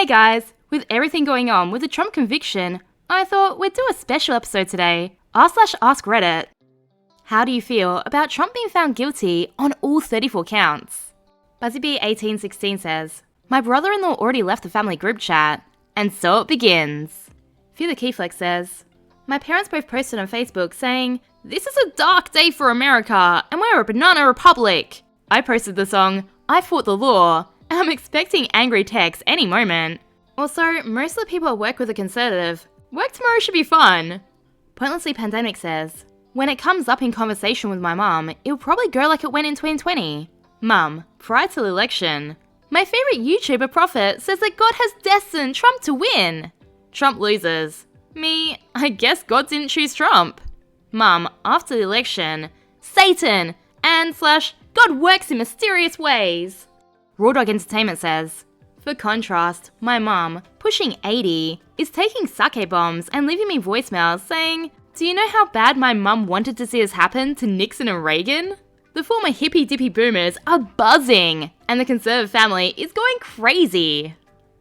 Hey guys, with everything going on with the Trump conviction, I thought we'd do a special episode today, r/AskReddit. How do you feel about Trump being found guilty on all 34 counts? BuzzyB1816 says, my brother-in-law already left the family group chat, and so it begins. Few the Keyflex says, my parents both posted on Facebook saying, this is a dark day for America, and we're a banana republic. I posted the song, I Fought the Law, and I'm expecting angry texts any moment. Also, most of the people I work with are conservative. Work tomorrow should be fun. Pointlessly Pandemic says, when it comes up in conversation with my mum, it'll probably go like it went in 2020. Mum, prior to the election, my favourite YouTuber prophet says that God has destined Trump to win. Trump loses. Me, I guess God didn't choose Trump. Mum, after the election, Satan, and / God works in mysterious ways. Raw Dog Entertainment says, for contrast, my mum, pushing 80, is taking sake bombs and leaving me voicemails saying, do you know how bad my mum wanted to see this happen to Nixon and Reagan? The former hippy-dippy boomers are buzzing, and the conservative family is going crazy.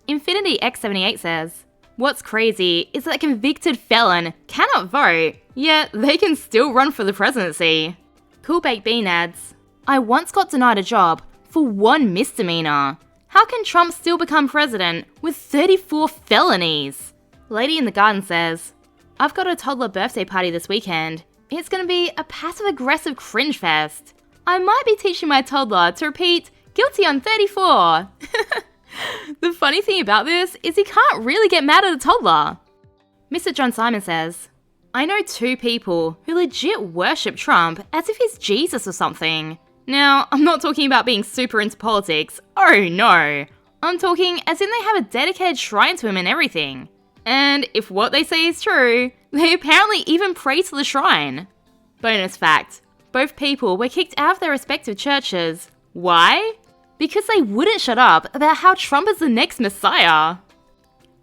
Infinity X78 says, what's crazy is that a convicted felon cannot vote, yet they can still run for the presidency. Cool Baked Bean adds, I once got denied a job for one misdemeanor. How can Trump still become president with 34 felonies? Lady in the Garden says, I've got a toddler birthday party this weekend. It's gonna be a passive-aggressive cringe fest. I might be teaching my toddler to repeat, guilty on 34. The funny thing about this is he can't really get mad at a toddler. Mr. John Simon says, I know 2 people who legit worship Trump as if he's Jesus or something. Now, I'm not talking about being super into politics, oh no. I'm talking as in they have a dedicated shrine to him and everything. And if what they say is true, they apparently even pray to the shrine. Bonus fact, both people were kicked out of their respective churches. Why? Because they wouldn't shut up about how Trump is the next messiah.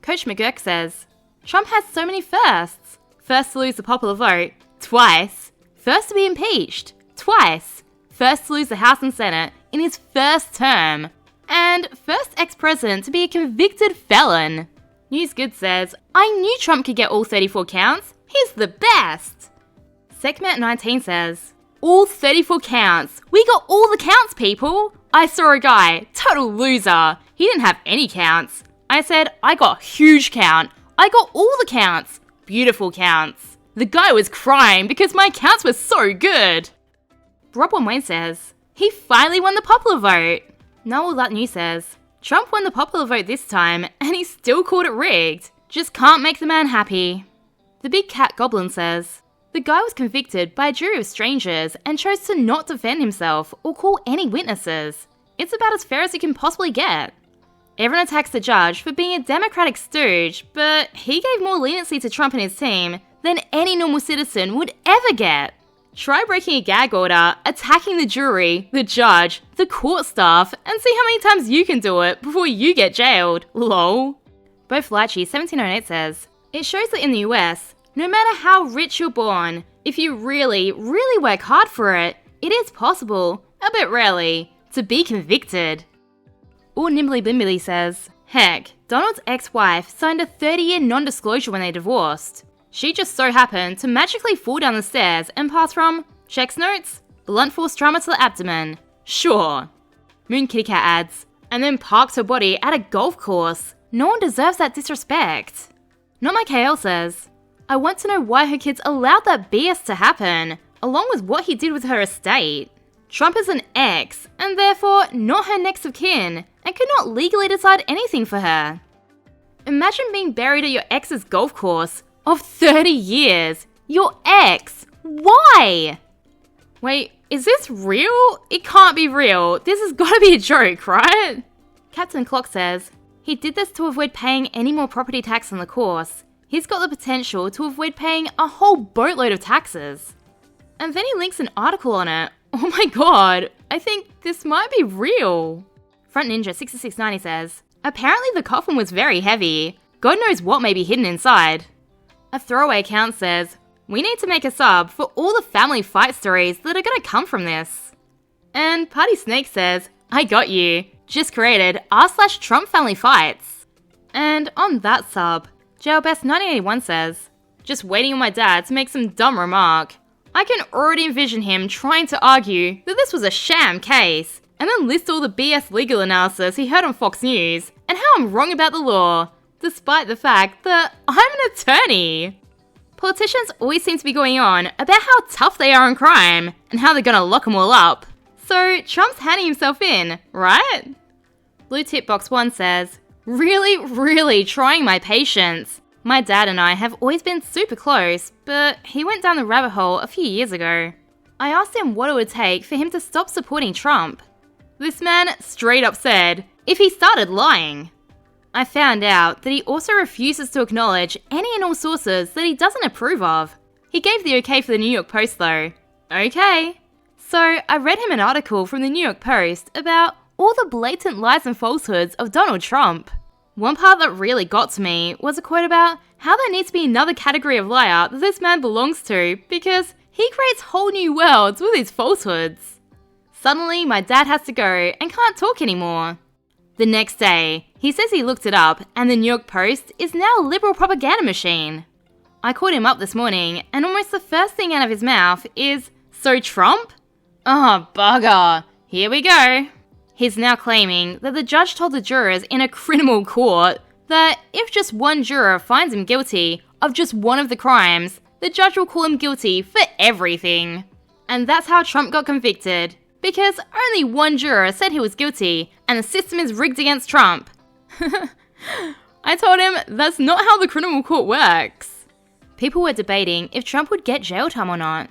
Coach McGurk says, Trump has so many firsts. First to lose the popular vote, twice. First to be impeached, twice. First to lose the House and Senate in his first term. And first ex-president to be a convicted felon. News Good says, I knew Trump could get all 34 counts. He's the best. Sekhmet19 says, all 34 counts. We got all the counts, people. I saw a guy, total loser. He didn't have any counts. I said, I got huge count. I got all the counts. Beautiful counts. The guy was crying because my counts were so good. Rob One Wayne says, he finally won the popular vote. Noel That News says, Trump won the popular vote this time and he still called it rigged. Just can't make the man happy. The Big Cat Goblin says, the guy was convicted by a jury of strangers and chose to not defend himself or call any witnesses. It's about as fair as you can possibly get. Everyone attacks the judge for being a Democratic stooge, but he gave more leniency to Trump and his team than any normal citizen would ever get. Try breaking a gag order, attacking the jury, the judge, the court staff, and see how many times you can do it before you get jailed, lol. Both Lychee 1708 says, it shows that in the US, no matter how rich you're born, if you really, really work hard for it, it is possible, a bit rarely, to be convicted. Or Nimbly Bimbly says, heck, Donald's ex-wife signed a 30-year non-disclosure when they divorced. She just so happened to magically fall down the stairs and pass from, checks notes, blunt force trauma to the abdomen. Sure. Moon Kitty Cat adds, and then parked her body at a golf course. No one deserves that disrespect. Not My KL says, I want to know why her kids allowed that BS to happen, along with what he did with her estate. Trump is an ex, and therefore not her next of kin, and could not legally decide anything for her. Imagine being buried at your ex's golf course of 30 years. Your ex. Why? Wait, is this real? It can't be real. This has got to be a joke, right? Captain Clock says, he did this to avoid paying any more property tax on the course. He's got the potential to avoid paying a whole boatload of taxes. And then he links an article on it. Oh my god, I think this might be real. Front Ninja 6690 says, apparently the coffin was very heavy. God knows what may be hidden inside. A throwaway account says, we need to make a sub for all the family fight stories that are gonna come from this. And Party Snake says, I got you. Just created r/Trump family fights. And on that sub, JailBest1981 says, just waiting on my dad to make some dumb remark. I can already envision him trying to argue that this was a sham case, and then list all the BS legal analysis he heard on Fox News, and how I'm wrong about the law, despite the fact that I'm an attorney. Politicians always seem to be going on about how tough they are on crime, and how they're gonna lock them all up. So Trump's handing himself in, right? Blue Tip Box 1 says, really trying my patience. My dad and I have always been super close, but he went down the rabbit hole a few years ago. I asked him what it would take for him to stop supporting Trump. This man straight up said, if he started lying. I found out that he also refuses to acknowledge any and all sources that he doesn't approve of. He gave the okay for the New York Post though. Okay. So I read him an article from the New York Post about all the blatant lies and falsehoods of Donald Trump. One part that really got to me was a quote about how there needs to be another category of liar that this man belongs to because he creates whole new worlds with his falsehoods. Suddenly, my dad has to go and can't talk anymore. The next day, he says he looked it up and the New York Post is now a liberal propaganda machine. I called him up this morning and almost the first thing out of his mouth is, so Trump? Oh, bugger. Here we go. He's now claiming that the judge told the jurors in a criminal court that if just one juror finds him guilty of just one of the crimes, the judge will call him guilty for everything. And that's how Trump got convicted, because only one juror said he was guilty and the system is rigged against Trump. I told him that's not how the criminal court works. People were debating if Trump would get jail time or not.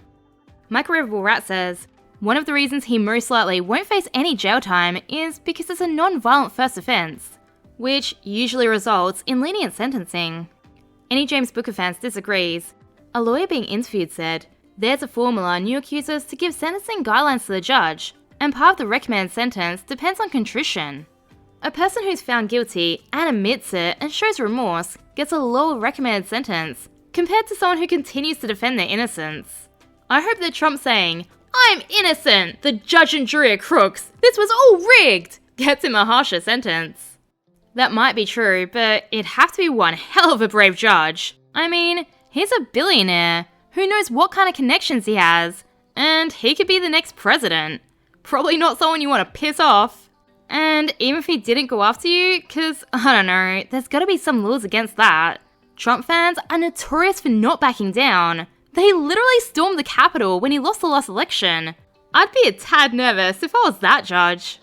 Microwavable Rat says, one of the reasons he most likely won't face any jail time is because it's a non-violent first offense, which usually results in lenient sentencing. Any James Booker fans disagrees. A lawyer being interviewed said, there's a formula New York uses to give sentencing guidelines to the judge, and part of the recommended sentence depends on contrition. A person who's found guilty and admits it and shows remorse gets a lower recommended sentence, compared to someone who continues to defend their innocence. I hope that Trump saying, I'm innocent, the judge and jury are crooks, this was all rigged, gets him a harsher sentence. That might be true, but it'd have to be one hell of a brave judge. I mean, he's a billionaire. Who knows what kind of connections he has? And he could be the next president. Probably not someone you want to piss off. And even if he didn't go after you, cause, I don't know, there's gotta be some laws against that. Trump fans are notorious for not backing down. They literally stormed the Capitol when he lost the last election. I'd be a tad nervous if I was that judge.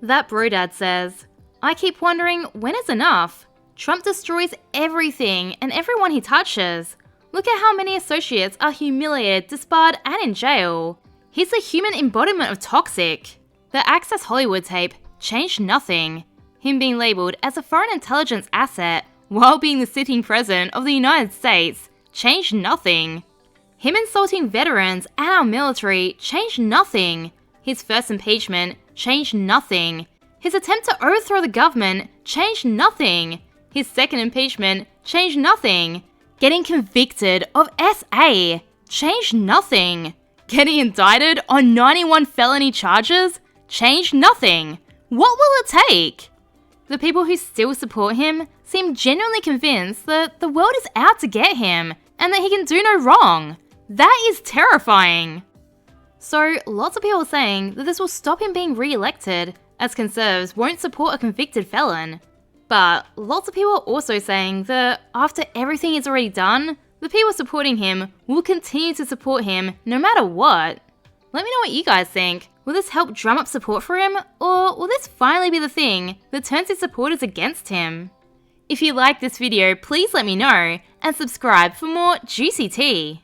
That bro dad says, I keep wondering when is enough? Trump destroys everything and everyone he touches. Look at how many associates are humiliated, disbarred, and in jail. He's the human embodiment of toxic. The Access Hollywood tape changed nothing. Him being labelled as a foreign intelligence asset while being the sitting president of the United States changed nothing. Him insulting veterans and our military changed nothing. His first impeachment changed nothing. His attempt to overthrow the government changed nothing. His second impeachment changed nothing. Getting convicted of SA changed nothing. Getting indicted on 91 felony charges changed nothing. What will it take? The people who still support him seem genuinely convinced that the world is out to get him and that he can do no wrong. That is terrifying. So, lots of people are saying that this will stop him being re-elected, as conservatives won't support a convicted felon. But lots of people are also saying that after everything is already done, the people supporting him will continue to support him no matter what. Let me know what you guys think. Will this help drum up support for him, or will this finally be the thing that turns his supporters against him? If you liked this video, please let me know, and subscribe for more juicy tea.